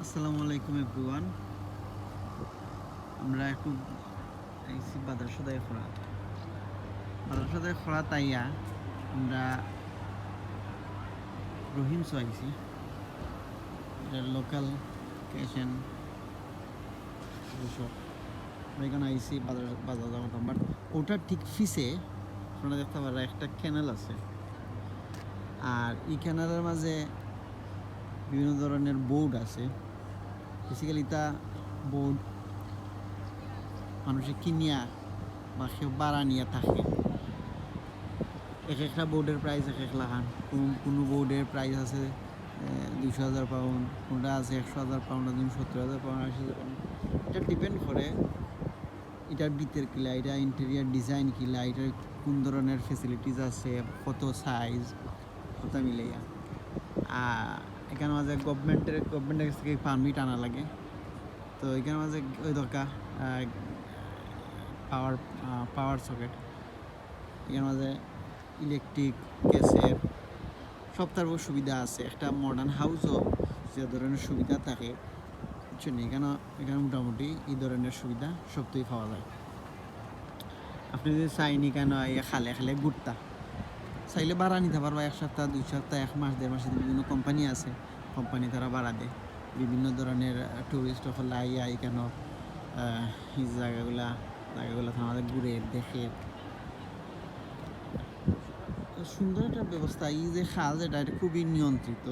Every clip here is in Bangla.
আসসালামু আলাইকুম এভরিওয়ান। আমরা একটু আইসি বাজার খরা তাইয়া আমরা রহিমস আইসি, এটা লোকাল ক্যাশন এসব। আমরা এখানে আইসি বাজার যাওয়ার, বাট ওটার ঠিক ফিসে আপনারা দেখতে পারেন একটা ক্যানেল আছে, আর এই ক্যানেলের মাঝে বিভিন্ন ধরনের বোর্ড আছে। বেসিক্যালি তা বোর্ড মানুষে কিনিয়া বা কেউ বাড়া নিয়ে থাকে। এক একটা বোর্ডের প্রাইস এক এক লাখান। কোনো বোর্ডের প্রাইস আছে 200,000 পাউন্ড, কোনটা আছে 100,000 পাউন্ড, 70,000 পাউন্ড, 80,000 পাউন্ড। এটা ডিপেন্ড করে এটার ভিতর কিলা, এটা ইন্টেরিয়ার ডিজাইন কিলা, এটার কোন ধরনের ফেসিলিটিস আছে, কত সাইজ, কত মিলাইয়া। এখানে মাঝে গভর্নমেন্টের কাছ থেকে পারমিট আনা লাগে। তো এখানে মাঝে ওই দরকার পাওয়ার সকেট, এখানে মাঝে ইলেকট্রিক, গ্যাসের সব তার সুবিধা আছে। একটা মডার্ন হাউসও যে ধরনের সুবিধা থাকে বুঝছেন, এখানে মোটামুটি এই ধরনের সুবিধা সবটাই পাওয়া যায়। আপনি যদি চাইনি কেন খালে খালে ঘুরতা চাইলে ভাড়া নিতে পারবা, 1 সপ্তাহ, 2 সপ্তাহ, 1 মাস, 1.5 মাসের বিভিন্ন কোম্পানি আছে, কোম্পানি তারা ভাড়া দেয়। বিভিন্ন ধরনের টুরিস্ট হলে আইয়া এখানে এই জায়গাগুলো আমাদের ঘুরে দেখে। সুন্দর একটা ব্যবস্থা। এই যে খাল, যেটা এটা খুবই নিয়ন্ত্রিত,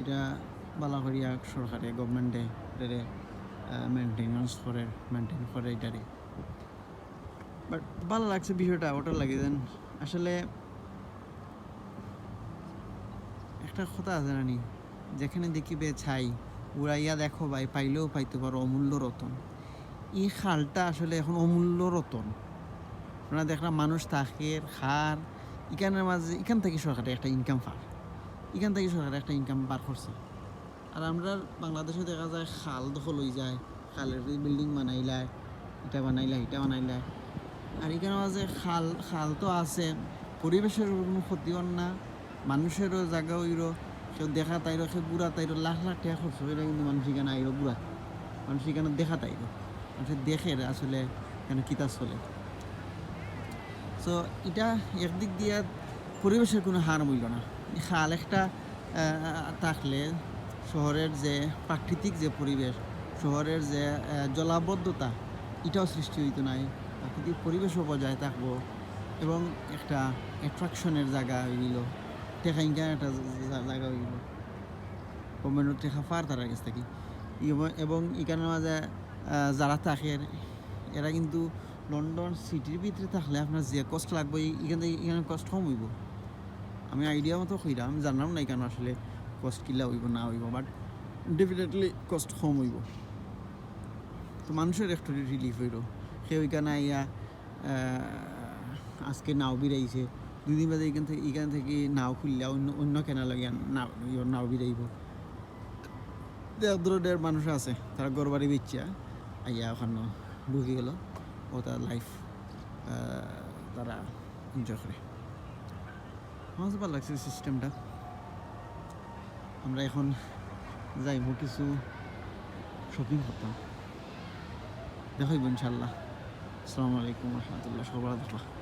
এটা বালাহরিয়া সরকারে গভর্নমেন্টে মেনটেন করে এটারে। বাট ভালো লাগছে বিষয়টা, ওটা লাগে যেন আসলে একটা কথা আছে নানি, যেখানে দেখিবে ছাই উড়াইয়া দেখো ভাই, পাইলেও পাইতে পারো অমূল্য রতন। এই খালটা আসলে এখন অমূল্য রতন। আপনারা দেখলাম মানুষ থাকে খার এখানের মাঝে, এখান থেকে সরকারে একটা ইনকাম বার করছে। আর আমরা বাংলাদেশে দেখা যায় খাল দখল হয়ে যায়, খালের বিল্ডিং বানাইলায়, এটা বানাইলায়। আর এখানে মাঝে খাল তো আছে, পরিবেশের কোনো ক্ষতি হন না, মানুষেরও জায়গা হইল, কেউ দেখা তাইরো, কেউ বুড়া তাইরো, লাখ লাখ টাকা খরচ হইলে কিন্তু মানুষ এখানে আইরো বুড়া, মানুষ এখানে দেখা তাইরো, মানুষের দেখে আসলে এখানে কিতা চলে। সো এটা একদিক দিয়ে পরিবেশের কোনো হার মূল্য না। খাল একটা থাকলে শহরের যে প্রাকৃতিক যে পরিবেশ, শহরের যে জলাবদ্ধতা, এটাও সৃষ্টি হইতো নাই, প্রাকৃতিক পরিবেশও বজায় থাকবো, এবং একটা অ্যাট্রাকশনের জায়গা হইল, টেকা ইনকাম একটা জায়গা হইল, গভর্নমেন্টের টেকা পার তার কাছ থেকে। এবং এখানে মাঝে যারা থাকে এরা কিন্তু লন্ডন সিটির ভিতরে থাকলে আপনার যে কষ্ট লাগবে এখানে কষ্ট কম হইব। আমি আইডিয়া মতো কইরা, আমি জানলাম না এখানে আসলে কষ্ট কিলা হইব না হইব, বাট ডেফিনেটলি কষ্ট কম হইব। তো মানুষের একটু রিলিফ হইল। সে ওইখানে আইয়া আজকে নাও বিরাইছে, 2 দিন বাদে এখান থেকে নাও খুললে অন্য কেনা লাগে নাও বিরাইব। দেড় মানুষ আছে, তারা ঘর বাড়ি বেচা আইয়া ওখানে ঢুকে গেল, ও তার লাইফ তারা এনজয় করে। আমার ভালো লাগছে সিস্টেমটা। আমরা এখন যাইব কিছু শপিং করতাম, দেখাইব ইনশাল্লাহ। আসসালামু আলাইকুম রহমতুল্লাহ, সবাই ভালো থাকবা।